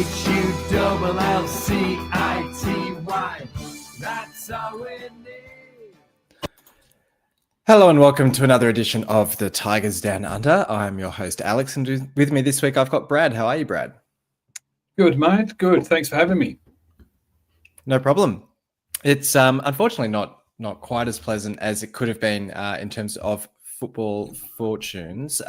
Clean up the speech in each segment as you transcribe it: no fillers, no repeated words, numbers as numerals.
SULLCITY. That's all we need. Hello and welcome to another edition of the Tigers Down Under. I'm your host, Alex, and with me this week I've got Brad. How are you, Brad? Good, mate. Good. Thanks for having me. No problem. It's unfortunately not quite as pleasant as it could have been in terms of football fortunes.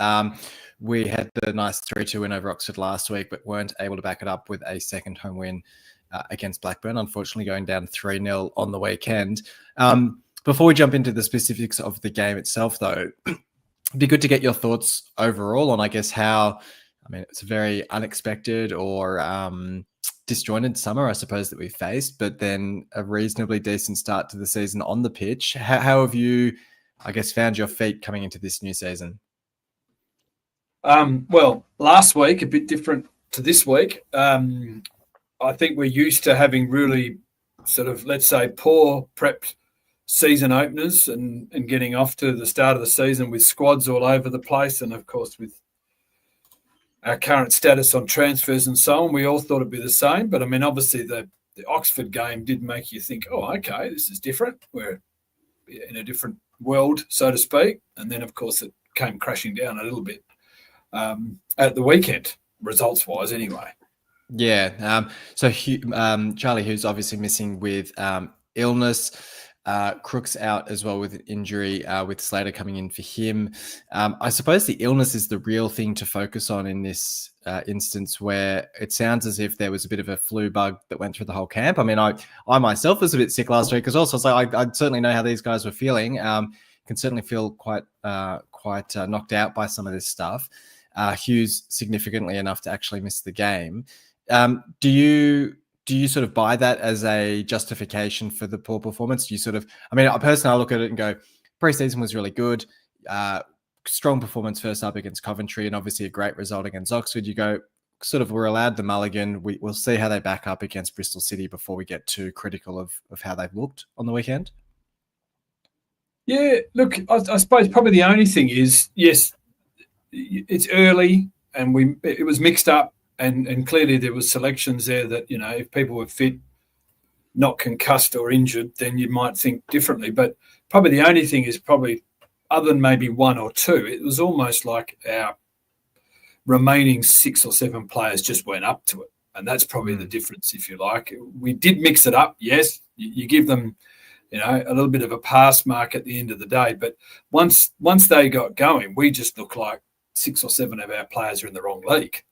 We had the nice 3-2 win over Oxford last week, but weren't able to back it up with a second home win against Blackburn, unfortunately going down 3-0 on the weekend. Before we jump into the specifics of the game itself, though, it'd be good to get your thoughts overall on, I guess, how, I mean, it's a very unexpected or disjointed summer, I suppose, that we faced, but then a reasonably decent start to the season on the pitch. How have you, I guess, found your feet coming into this new season? Well, last week, a bit different to this week. I think we're used to having really sort of, let's say, poor prepped season openers and getting off to the start of the season with squads all over the place. And, of course, with our current status on transfers and so on, we all thought it'd be the same. But, I mean, obviously the Oxford game did make you think, oh, okay, this is different. We're in a different world, so to speak. And then, of course, it came crashing down a little bit at the weekend, results-wise anyway. Yeah. So Charlie Hugh's obviously missing with illness. Crook's out as well with an injury, with Slater coming in for him. I suppose the illness is the real thing to focus on in this instance, where it sounds as if there was a bit of a flu bug that went through the whole camp. I mean, I myself was a bit sick last week because also so I certainly know how these guys were feeling. Can certainly feel quite knocked out by some of this stuff. Hughes significantly enough to actually miss the game. Do you sort of buy that as a justification for the poor performance? Do you sort of, I mean, personally, I look at it and go, pre-season was really good. Strong performance first up against Coventry and obviously a great result against Oxford. You go, sort of, we're allowed the mulligan. We'll see how they back up against Bristol City before we get too critical of how they've looked on the weekend. Yeah, look, I suppose probably the only thing is, yes, it's early and it was mixed up. And clearly there was selections there that, you know, if people were fit, not concussed or injured, then you might think differently. But probably the only thing is probably, other than maybe one or two, it was almost like our remaining 6 or 7 players just went up to it. And that's probably the difference, if you like. We did mix it up, yes. You give them, you know, a little bit of a pass mark at the end of the day. But once they got going, we just looked like 6 or 7 of our players are in the wrong league.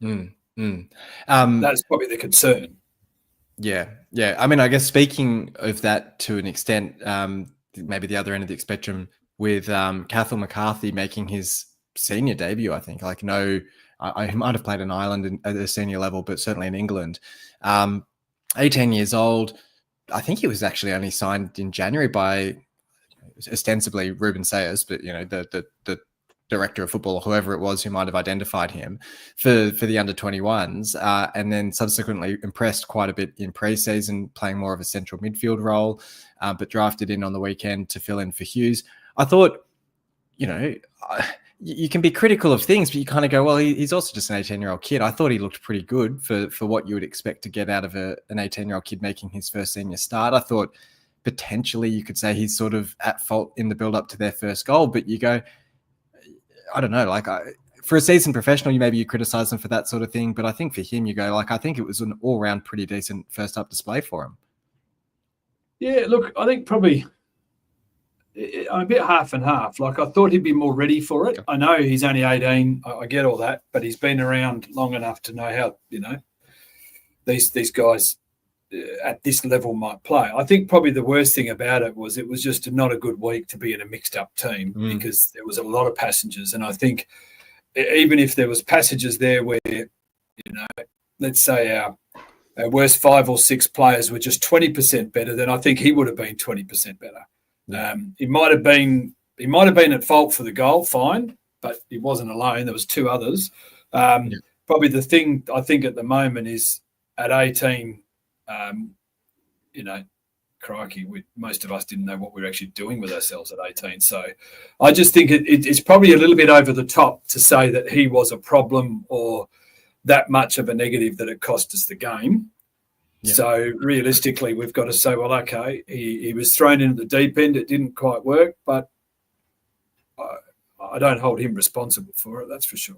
That's probably the concern. Yeah. I mean, I guess speaking of that to an extent, maybe the other end of the spectrum with Cathal McCarthy making his senior debut, I think. Like, no, I might have played in Ireland at a senior level, but certainly in England. 18 years old. I think he was actually only signed in January by ostensibly Ruben Sayers, but, you know, the director of football or whoever it was who might have identified him for the under-21s, and then subsequently impressed quite a bit in pre-season, playing more of a central midfield role, but drafted in on the weekend to fill in for Hughes. I thought, you know, you can be critical of things, but you kind of go, well, he's also just an 18-year-old kid. I thought he looked pretty good for what you would expect to get out of an 18-year-old kid making his first senior start. I thought potentially you could say he's sort of at fault in the build-up to their first goal, but you go, I don't know, like for a seasoned professional, you criticize them for that sort of thing. But I think for him, you go, like, I think it was an all round pretty decent first up display for him. Yeah, look, I think probably I'm a bit half and half. Like, I thought he'd be more ready for it. I know he's only 18. I get all that, but he's been around long enough to know how, you know, these guys at this level might play. I think probably the worst thing about it was just not a good week to be in a mixed up team because there was a lot of passengers. And I think even if there was passages there where, you know, let's say our worst 5 or 6 players were just 20% better, then I think he would have been 20% better. Yeah. He might have been at fault for the goal, fine, but he wasn't alone. There was 2 others. Probably the thing I think at the moment is at 18, you know, crikey, most of us didn't know what we were actually doing with ourselves at 18. So I just think it's probably a little bit over the top to say that he was a problem or that much of a negative that it cost us the game. Yeah. So realistically, we've got to say, well, okay, he was thrown into the deep end. It didn't quite work, but I don't hold him responsible for it. That's for sure.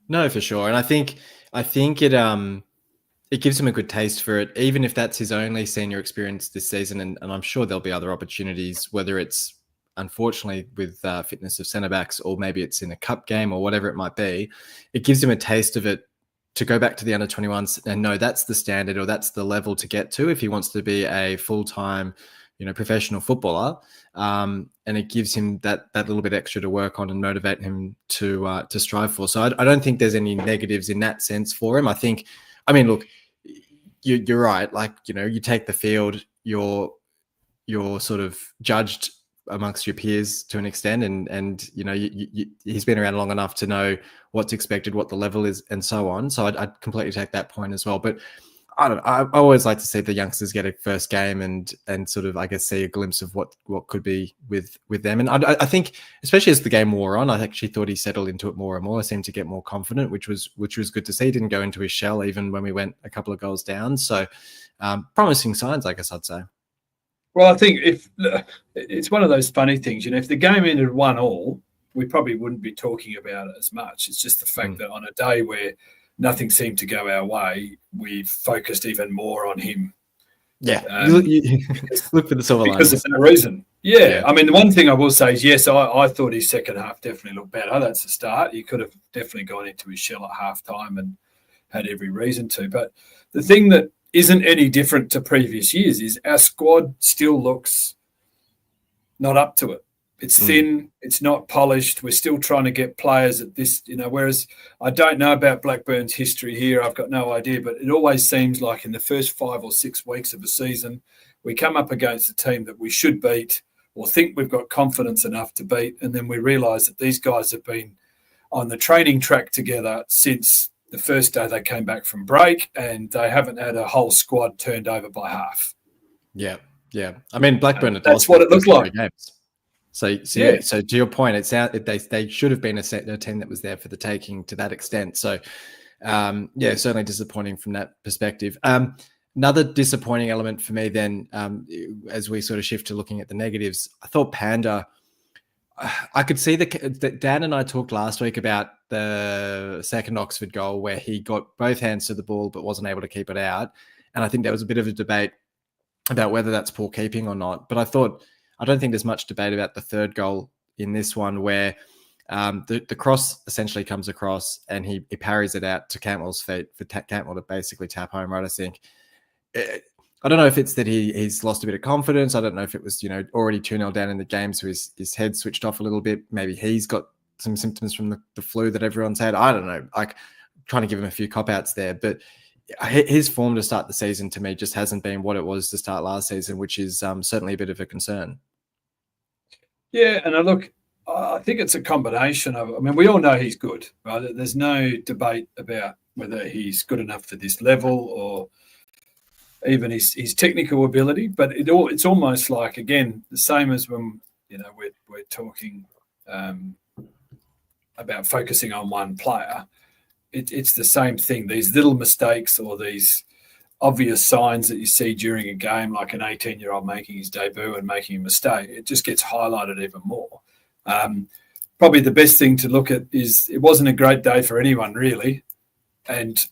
No, for sure. And I think it gives him a good taste for it, even if that's his only senior experience this season. And I'm sure there'll be other opportunities, whether it's unfortunately with fitness of centre backs, or maybe it's in a cup game or whatever it might be. It gives him a taste of it to go back to the under-21s and know that's the standard, or that's the level to get to if he wants to be a full-time, professional footballer. And it gives him that little bbit extra to work on and motivate him to strive for. So I don't think there's any negatives in that sense for him. Look, you're right. Like, you take the field, you're sort of judged amongst your peers to an extent, and he's been around long enough to know what's expected, what the level is, and so on. So I'd completely take that point as well. But I don't know. I always like to see the youngsters get a first game and sort of, I guess, see a glimpse of what could be with them. And I think, especially as the game wore on, I actually thought he settled into it more and more. I seemed to get more confident, which was good to see. He didn't go into his shell even when we went a couple of goals down. So promising signs, I guess I'd say. Well, I think it's one of those funny things, if the game ended 1-1, we probably wouldn't be talking about it as much. It's just the fact that on a day where nothing seemed to go our way, we focused even more on him. Yeah, look for the silver lining. Because of that reason. Yeah. I mean, the one thing I will say is, yes, I thought his second half definitely looked better. That's a start. He could have definitely gone into his shell at halftime and had every reason to. But the thing that isn't any different to previous years is our squad still looks not up to it. It's thin. It's not polished. We're still trying to get players at this, whereas I don't know about Blackburn's history here. I've got no idea, but it always seems like in the first 5 or 6 weeks of a season, we come up against a team that we should beat or think we've got confidence enough to beat. And then we realise that these guys have been on the training track together since the first day they came back from break, and they haven't had a whole squad turned over by half. Yeah. I mean, Blackburn. That's what it looked like. Games. So to your point, they should have been a team that was there for the taking to that extent. So, certainly disappointing from that perspective. Another disappointing element for me then, as we sort of shift to looking at the negatives, I thought Panda, I could see that Dan and I talked last week about the second Oxford goal where he got both hands to the ball but wasn't able to keep it out. And I think there was a bit of a debate about whether that's poor keeping or not. But I don't think there's much debate about the third goal in this one where the cross essentially comes across and he parries it out to Cantwell's feet for Cantwell to basically tap home, right? I think. I don't know if it's that he's lost a bit of confidence. I don't know if it was, already 2-0 down in the game, so his head switched off a little bit. Maybe he's got some symptoms from the flu that everyone's had. I don't know. Like, trying to give him a few cop-outs there. But his form to start the season, to me, just hasn't been what it was to start last season, which is certainly a bit of a concern. Yeah, and I think it's a combination of, we all know he's good, right? There's no debate about whether he's good enough for this level or even his technical ability, but it's almost like, again, the same as when we're talking about focusing on one player. It's the same thing. These little mistakes or these obvious signs that you see during a game, like an 18-year-old making his debut and making a mistake, it just gets highlighted even more. Probably the best thing to look at is it wasn't a great day for anyone really, and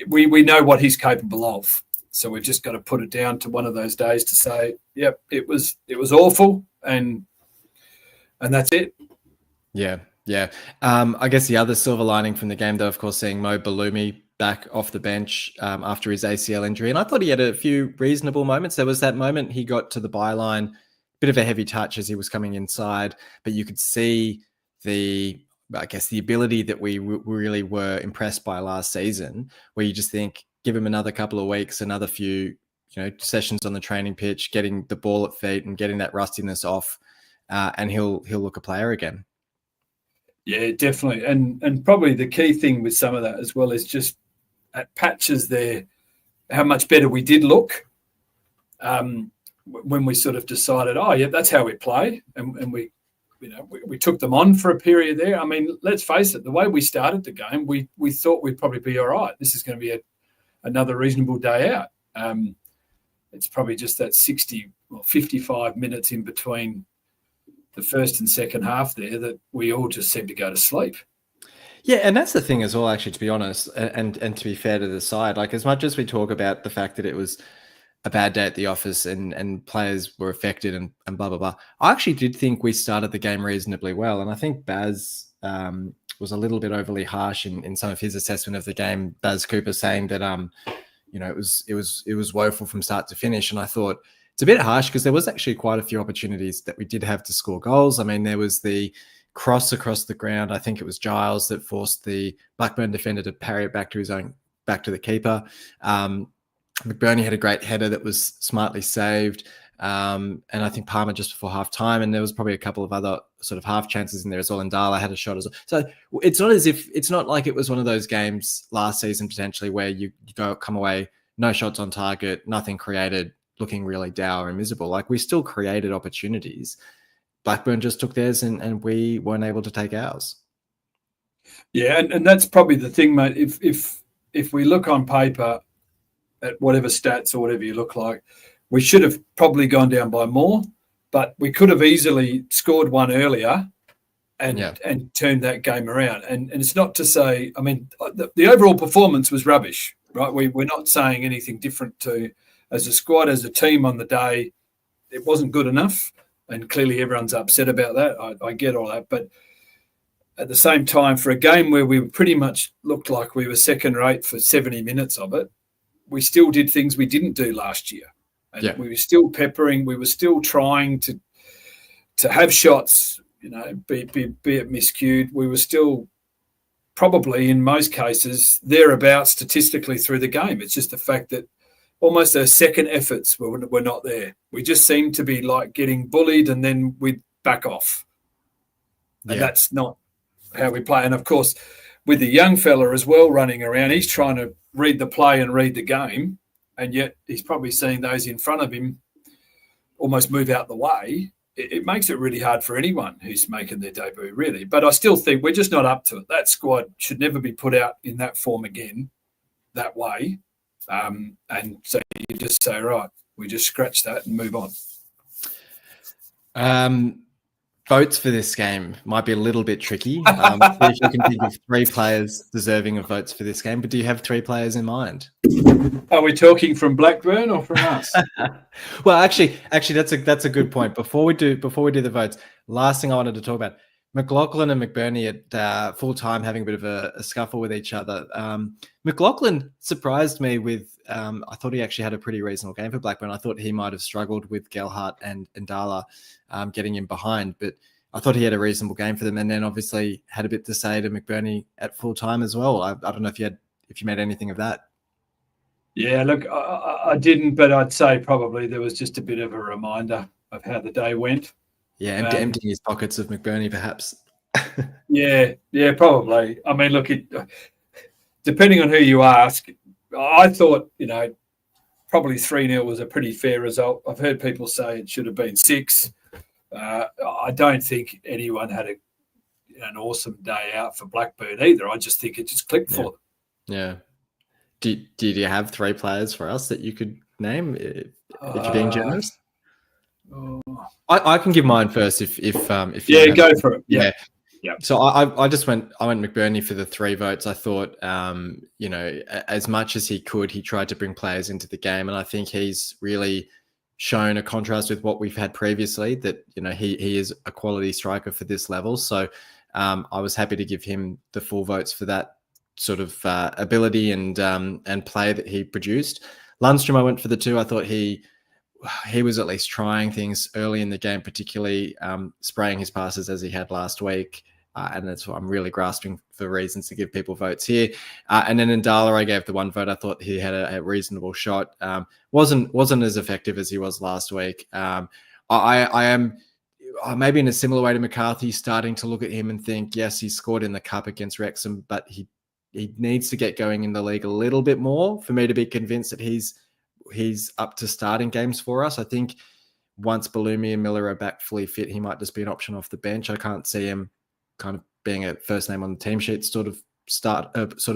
we know what he's capable of. So we've just got to put it down to one of those days to say, yep, it was awful, and that's it. Yeah. I guess the other silver lining from the game, though, of course, seeing Mo Balumi back off the bench after his ACL injury, and I thought he had a few reasonable moments. There was that moment he got to the byline, bit of a heavy touch as he was coming inside, but you could see the ability that we really were impressed by last season, where you just think, give him another couple of weeks, another few, sessions on the training pitch, getting the ball at feet and getting that rustiness off, and he'll look a player again. Yeah, definitely. And probably the key thing with some of that as well is just at patches there, how much better we did look when we sort of decided, that's how we play. And we we took them on for a period there. I mean, let's face it, the way we started the game, we thought we'd probably be all right. This is going to be another reasonable day out. It's probably just that 55 minutes in between the first and second half there that we all just seemed to go to sleep. Yeah, and that's the thing as well, actually, to be honest, and to be fair to the side, like as much as we talk about the fact that it was a bad day at the office and players were affected and blah, blah, blah, I actually did think we started the game reasonably well. And I think Baz was a little bit overly harsh in some of his assessment of the game. Baz Cooper saying that, it was woeful from start to finish. And I thought it's a bit harsh because there was actually quite a few opportunities that we did have to score goals. I mean, there was the cross across the ground. I think it was Giles that forced the Blackburn defender to parry it back to the keeper. McBurney had a great header that was smartly saved. And I think Palmer just before half time. And there was probably a couple of other sort of half chances in there as well. And Ndala had a shot as well. So it's not like it was one of those games last season potentially where you come away, no shots on target, nothing created, looking really dour and miserable. Like we still created opportunities. Blackburn just took theirs and we weren't able to take ours. Yeah, and that's probably the thing, mate. If we look on paper at whatever stats or whatever you look like, we should have probably gone down by more, but we could have easily scored one earlier and turned that game around. And it's not to say, I mean, the overall performance was rubbish, right? We're not saying anything different to as a squad, as a team on the day. It wasn't good enough. And clearly everyone's upset about that. I get all that. But at the same time, for a game where we pretty much looked like we were second rate for 70 minutes of it, we still did things we didn't do last year. And we were still peppering. We were still trying to have shots, be it miscued. We were still probably, in most cases, thereabouts statistically through the game. It's just the fact that almost those second efforts were not there. We just seemed to be like getting bullied and then we'd back off. And that's not how we play. And, of course, with the young fella as well running around, he's trying to read the play and read the game, and yet he's probably seeing those in front of him almost move out the way. It makes it really hard for anyone who's making their debut, really. But I still think we're just not up to it. That squad should never be put out in that form again, that way. And so you just say, right, we just scratch that and move on. Votes for this game might be a little bit tricky. If you can think of 3 players deserving of votes for this game, but do you have 3 players in mind? Are we talking from Blackburn or from us? Well, actually, that's a good point. Before we do the votes, last thing I wanted to talk about, McLaughlin and McBurney at full time having a bit of a scuffle with each other. McLaughlin surprised me with, I thought he actually had a pretty reasonable game for Blackburn. I thought he might have struggled with Gelhardt and Ndala getting in behind, but I thought he had a reasonable game for them. And then obviously had a bit to say to McBurney at full time as well. I don't know if you made anything of that. Yeah, look, I didn't, but I'd say probably there was just a bit of a reminder of how the day went. Yeah, emptying his pockets of McBurney, perhaps. yeah, probably. I mean, look, depending on who you ask, I thought, probably 3-0 was a pretty fair result. I've heard people say it should have been 6. I don't think anyone had an awesome day out for Blackburn either. I just think it just clicked for them. Yeah. Do you have 3 players for us that you could name if you're being generous? I can give mine first if you go for it. Yeah. So I went McBurney for the 3 votes. I thought as much as he could, he tried to bring players into the game, and I think he's really shown a contrast with what we've had previously, that he is a quality striker for this level. So I was happy to give him the full votes for that sort of ability and play that he produced. Lundstrom, I went for the 2. I thought he was at least trying things early in the game, particularly spraying his passes as he had last week. And that's what I'm really grasping for reasons to give people votes here. And then Ndala, I gave the 1 vote. I thought he had a reasonable shot. Wasn't as effective as he was last week. I am maybe in a similar way to McCarthy, starting to look at him and think, yes, he scored in the cup against Wrexham, but he needs to get going in the league a little bit more for me to be convinced that he's up to starting games for us. I think once Balumi and Miller are back fully fit, he might just be an option off the bench. I can't see him kind of being a first name on the team sheet sort of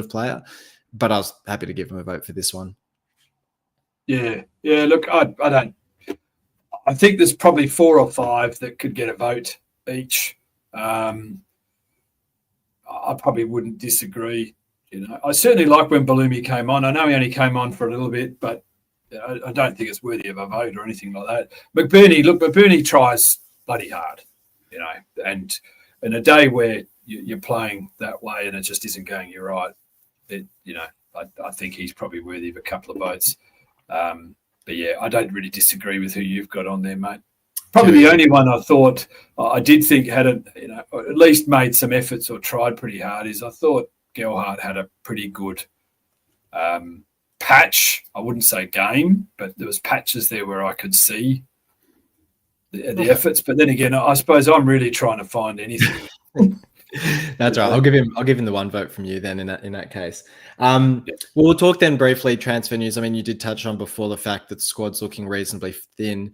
player, but I was happy to give him a vote for this one. Yeah. Look, I don't. I think there's probably 4 or 5 that could get a vote each. I probably wouldn't disagree. I certainly like when Balumi came on. I know he only came on for a little bit, but I don't think it's worthy of a vote or anything like that. McBurney tries bloody hard, and in a day where you're playing that way and it just isn't going you right, I think he's probably worthy of a couple of votes. But yeah, I don't really disagree with who you've got on there, mate. Probably the only one I did think had at least made some efforts or tried pretty hard is I thought Gelhardt had a pretty good patch. I wouldn't say game, but there was patches there where I could see the efforts. But then again, I suppose I'm really trying to find anything. That's right. I'll give him the one vote from you then in that case. We'll talk then briefly transfer news. I mean, you did touch on before the fact that the squad's looking reasonably thin.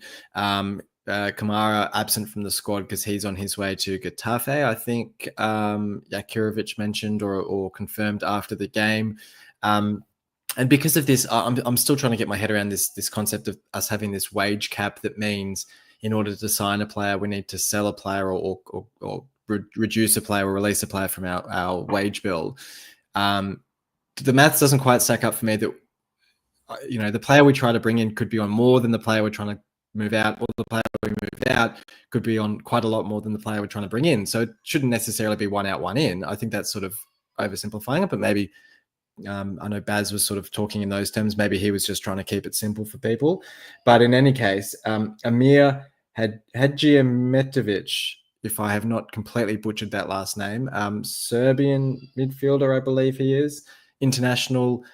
Kamara absent from the squad because he's on his way to Getafe, I think Jakirovic mentioned or confirmed after the game. And because of this, I'm still trying to get my head around this concept of us having this wage cap that means in order to sign a player, we need to sell a player or reduce a player or release a player from our wage bill. The maths doesn't quite stack up for me that, the player we try to bring in could be on more than the player we're trying to move out, or the player we moved out could be on quite a lot more than the player we're trying to bring in. So it shouldn't necessarily be one out, one in. I think that's sort of oversimplifying it, but maybe I know Baz was sort of talking in those terms. Maybe he was just trying to keep it simple for people. But in any case, Amir Hadjimetovic, if I have not completely butchered that last name, Serbian midfielder, I believe he is, international,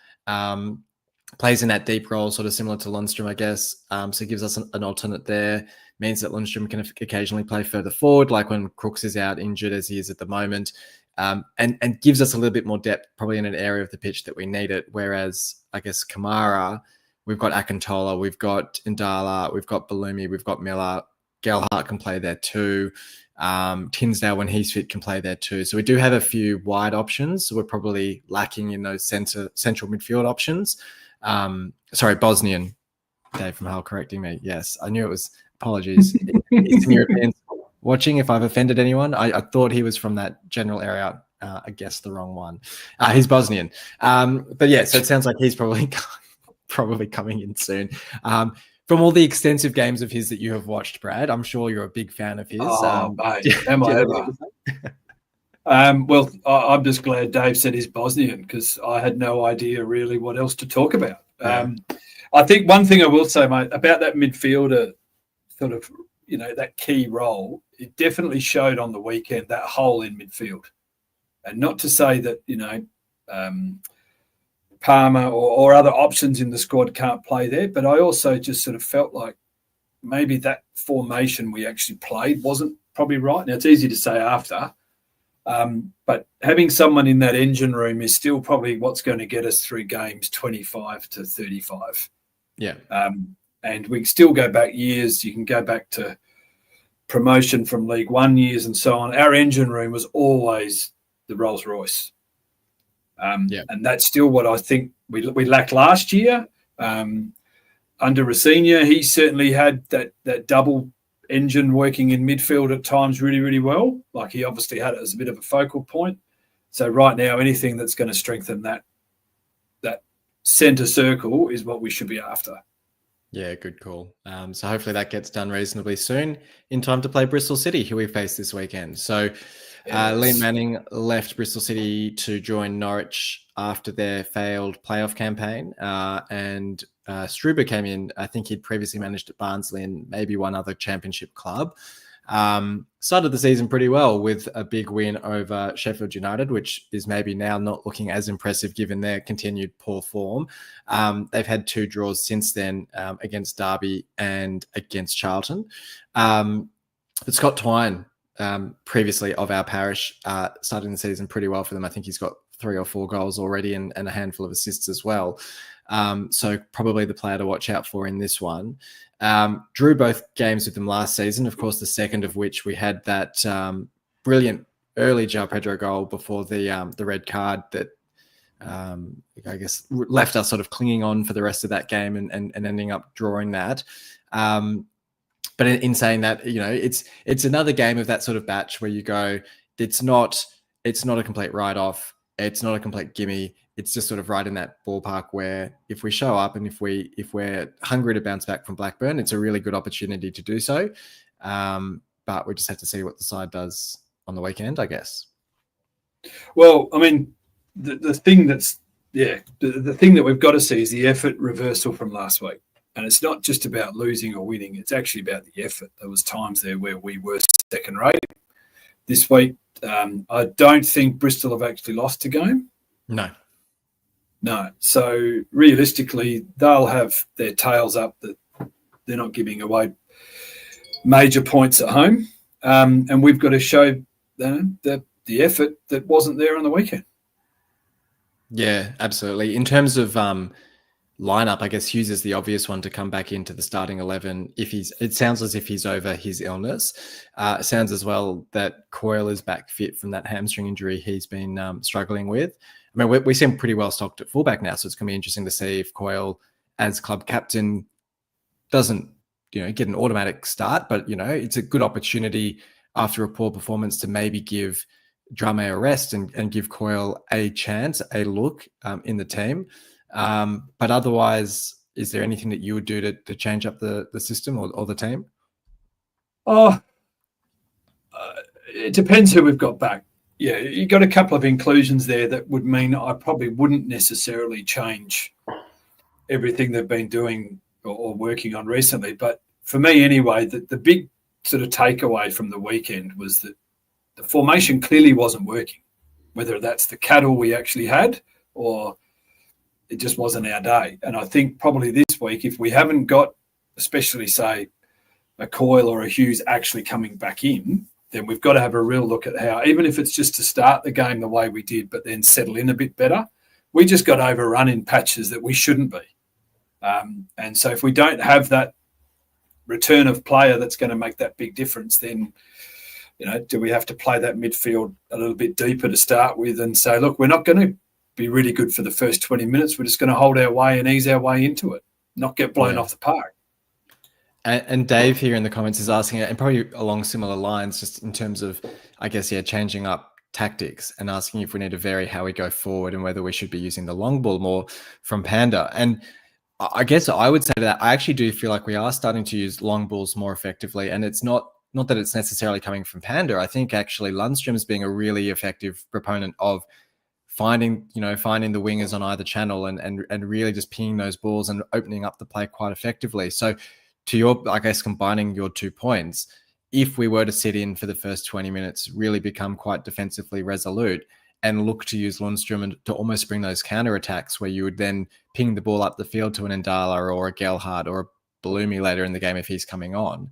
plays in that deep role, sort of similar to Lundstrom, I guess. So it gives us an alternate there. Means that Lundstrom can occasionally play further forward, like when Crooks is out injured as he is at the moment, and gives us a little bit more depth, probably in an area of the pitch that we need it. Whereas, I guess, Kamara, we've got Akintola, we've got Indala, we've got Balumi, we've got Miller. Gelhardt can play there too. Tinsdale, when he's fit, can play there too. So we do have a few wide options. So we're probably lacking in those central midfield options. Sorry, Bosnian. Dave from Hull correcting me. Yes, I knew it was. Apologies. Eastern Europeans watching, if I've offended anyone. I thought he was from that general area. I guess the wrong one. He's Bosnian. But yeah, so it sounds like he's probably coming in soon. From all the extensive games of his that you have watched, Brad, I'm sure you're a big fan of his. Mate, am I ever? Well, I'm just glad Dave said he's Bosnian because I had no idea really what else to talk about. Yeah. I think one thing I will say, mate, about that midfielder sort of, that key role, it definitely showed on the weekend, that hole in midfield. And not to say that, Palmer or other options in the squad can't play there, but I also just sort of felt like maybe that formation we actually played wasn't probably right. Now, it's easy to say after, but having someone in that engine room is still probably what's going to get us through games 25 to 35. Yeah. And we can still go back years. You can go back to promotion from League One years and so on. Our engine room was always the Rolls Royce. And that's still what I think we lacked last year. Under Rossignol, he certainly had that double engine working in midfield at times really, really well. Like he obviously had it as a bit of a focal point. So right now, anything that's going to strengthen that centre circle is what we should be after. Yeah, good call. So hopefully that gets done reasonably soon in time to play Bristol City, who we face this weekend. So Liam Manning left Bristol City to join Norwich after their failed playoff campaign. And Struber came in. I think he'd previously managed at Barnsley and maybe one other championship club. Started the season pretty well with a big win over Sheffield United, which is maybe now not looking as impressive given their continued poor form. They've had 2 draws since then against Derby and against Charlton. But Scott Twine, previously of our parish, started the season pretty well for them. I think he's got 3 or 4 goals already and a handful of assists as well. So probably the player to watch out for in this one. Drew both games with them last season, of course, the second of which we had that brilliant early João Pedro goal before the red card that I guess left us sort of clinging on for the rest of that game and ending up drawing that. But in saying that, it's another game of that sort of batch where you go, it's not a complete write-off. It's not a complete gimme. It's just sort of right in that ballpark where if we show up and if we're hungry to bounce back from Blackburn, it's a really good opportunity to do so. But we just have to see what the side does on the weekend, I guess. Well, I mean, the thing the thing that we've got to see is the effort reversal from last week. And it's not just about losing or winning. It's actually about the effort. There was times there where we were second rate. This week, I don't think Bristol have actually lost a game. No. So realistically, they'll have their tails up that they're not giving away major points at home. And we've got to show the effort that wasn't there on the weekend. Yeah, absolutely. In terms of lineup, I guess Hughes is the obvious one to come back into the starting 11. It sounds as if he's over his illness. It sounds as well that Coyle is back fit from that hamstring injury he's been struggling with. I mean, we seem pretty well stocked at fullback now, so it's going to be interesting to see if Coyle, as club captain, doesn't get an automatic start. But it's a good opportunity after a poor performance to maybe give Drame a rest and give Coyle a chance, a look in the team. But otherwise, is there anything that you would do to change up the system or the team? It depends who we've got back. Yeah, you got a couple of inclusions there that would mean I probably wouldn't necessarily change everything they've been doing or working on recently. But for me anyway, the big sort of takeaway from the weekend was that the formation clearly wasn't working, whether that's the cattle we actually had or it just wasn't our day. And I think probably this week, if we haven't got, especially say a Coyle or a Hughes actually coming back in, then we've got to have a real look at how, even if it's just to start the game the way we did, but then settle in a bit better, we just got overrun in patches that we shouldn't be. And so if we don't have that return of player that's going to make that big difference, then, do we have to play that midfield a little bit deeper to start with and say, look, we're not going to be really good for the first 20 minutes. We're just going to hold our way and ease our way into it, not get blown off the park. And Dave here in the comments is asking, and probably along similar lines, just in terms of, I guess, changing up tactics and asking if we need to vary how we go forward and whether we should be using the long ball more from Panda. And I guess I would say that I actually do feel like we are starting to use long balls more effectively. And it's not that it's necessarily coming from Panda. I think actually Lundstrom is being a really effective proponent of finding the wingers on either channel and really just pinging those balls and opening up the play quite effectively. So to your, I guess, combining your 2 points, if we were to sit in for the first 20 minutes, really become quite defensively resolute and look to use Lundstrom and to almost bring those counterattacks where you would then ping the ball up the field to an Ndala or a Gelhardt or a Balumi later in the game if he's coming on,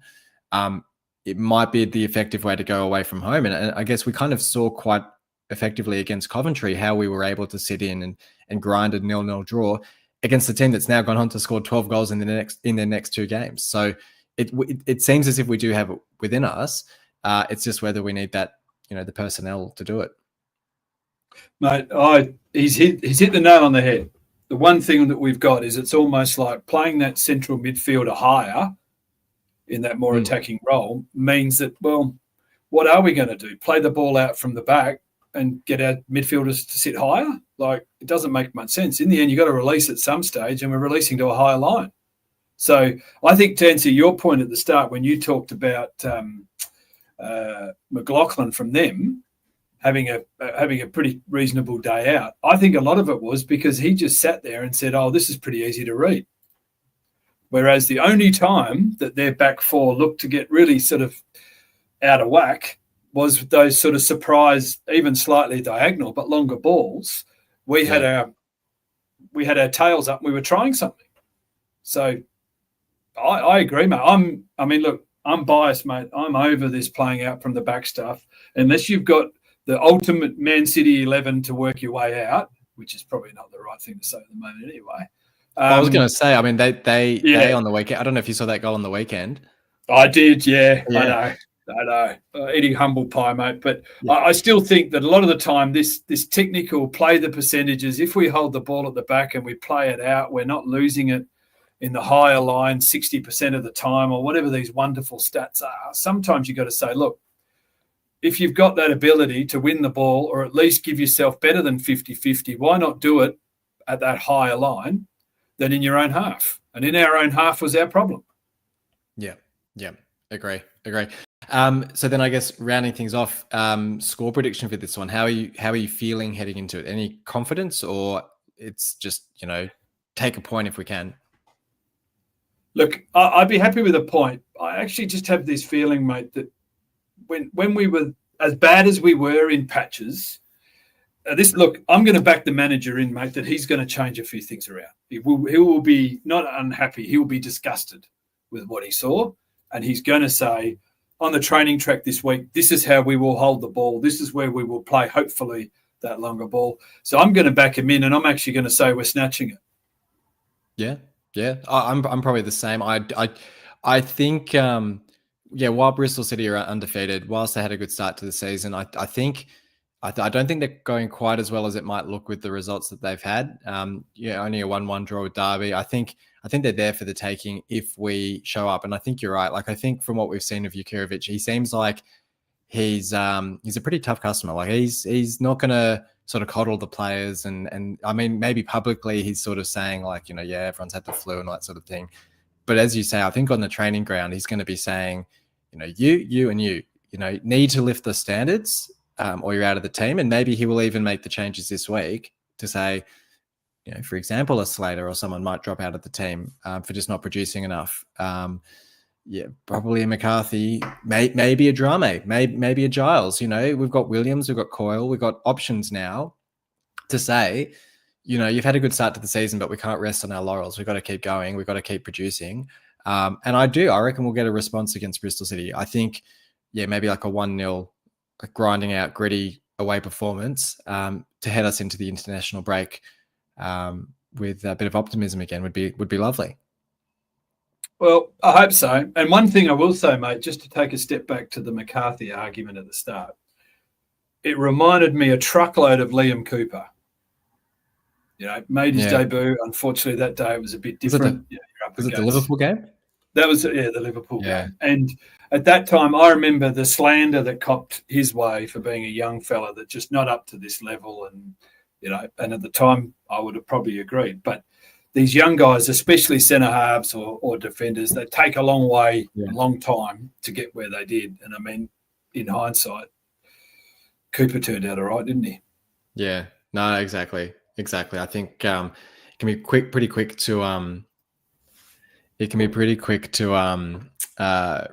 it might be the effective way to go away from home. And I guess we kind of saw quite effectively against Coventry how we were able to sit in and grind a 0-0 draw against the team that's now gone on to score 12 goals in their next 2 games. So it seems as if we do have it within us. It's just whether we need that, the personnel to do it. Mate, he's hit the nail on the head. The one thing that we've got is it's almost like playing that central midfielder higher in that more attacking role means that, well, what are we going to do? Play the ball out from the back and get our midfielders to sit higher? Like, it doesn't make much sense. In the end, you've got to release at some stage, and we're releasing to a higher line. So I think to answer your point at the start when you talked about McLaughlin from them having a pretty reasonable day out, I think a lot of it was because he just sat there and said, oh, this is pretty easy to read. Whereas the only time that their back four looked to get really sort of out of whack was those sort of surprise, even slightly diagonal, but longer balls. We had our tails up and we were trying something. So I agree, mate. I'm biased, mate. I'm over this playing out from the back stuff. Unless you've got the ultimate Man City 11 to work your way out, which is probably not the right thing to say at the moment anyway. I was going to say, I mean, they on the weekend. I don't know if you saw that goal on the weekend. I did, yeah. I know. Eating humble pie, mate. But I still think that a lot of the time, this technical play the percentages, if we hold the ball at the back and we play it out, we're not losing it in the higher line 60% of the time or whatever these wonderful stats are. Sometimes you've got to say, look, if you've got that ability to win the ball or at least give yourself better than 50-50, why not do it at that higher line than in your own half? And in our own half was our problem. Yeah. Agree. So then I guess rounding things off, score prediction for this one. How are you feeling heading into it? Any confidence, or it's just, take a point if we can? Look, I'd be happy with a point. I actually just have this feeling, mate, that when we were as bad as we were in patches, I'm going to back the manager in, mate, that he's going to change a few things around. He will be not unhappy. He will be disgusted with what he saw. And he's going to say, on the training track this week, this is how we will hold the ball. This is where we will play, hopefully, that longer ball. So I'm going to back him in, and I'm actually going to say we're snatching it. Yeah. I'm probably the same. I think, while Bristol City are undefeated, whilst they had a good start to the season, I don't think they're going quite as well as it might look with the results that they've had. Only a 1-1 draw with Derby. I think they're there for the taking if we show up. And I think you're right. Like, I think from what we've seen of Jukirovic, he seems like he's a pretty tough customer. Like, he's not going to sort of coddle the players. And I mean, maybe publicly he's sort of saying like, everyone's had the flu and all that sort of thing. But as you say, I think on the training ground, he's going to be saying, you need to lift the standards, or you're out of the team. And maybe he will even make the changes this week to say, for example, a Slater or someone might drop out of the team for just not producing enough. Probably a McCarthy, maybe a Drame, maybe a Giles. We've got Williams, we've got Coyle, we've got options now to say, you've had a good start to the season, but we can't rest on our laurels. We've got to keep going. We've got to keep producing. And I reckon we'll get a response against Bristol City. I think, maybe like a 1-0, grinding out, gritty away performance to head us into the international break with a bit of optimism again would be lovely. Well, I hope so. And one thing I will say, mate, just to take a step back to the McCarthy argument at the start, it reminded me a truckload of Liam Cooper. Made his debut. Unfortunately, that day it was a bit different. Was it the Liverpool game? That was, the Liverpool game. And at that time, I remember the slander that copped his way for being a young fella that just not up to this level. And, and at the time, I would have probably agreed. But these young guys, especially centre halves or defenders, they take a long way, a long time to get where they did. And I mean, in hindsight, Cooper turned out all right, didn't he? Yeah, no, exactly. I think it can be pretty quick to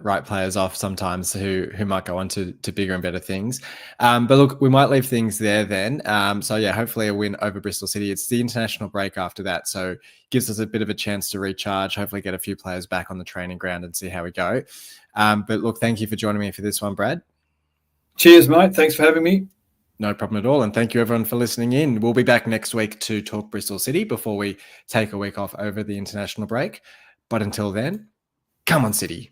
write players off sometimes who might go on to bigger and better things. But look, we might leave things there then. Hopefully a win over Bristol City. It's the international break after that, so gives us a bit of a chance to recharge, hopefully get a few players back on the training ground and see how we go. But look, thank you for joining me for this one, Brad. Cheers, mate. Thanks for having me. No problem at all. And thank you everyone for listening in. We'll be back next week to talk Bristol City before we take a week off over the international break. But until then, come on, City.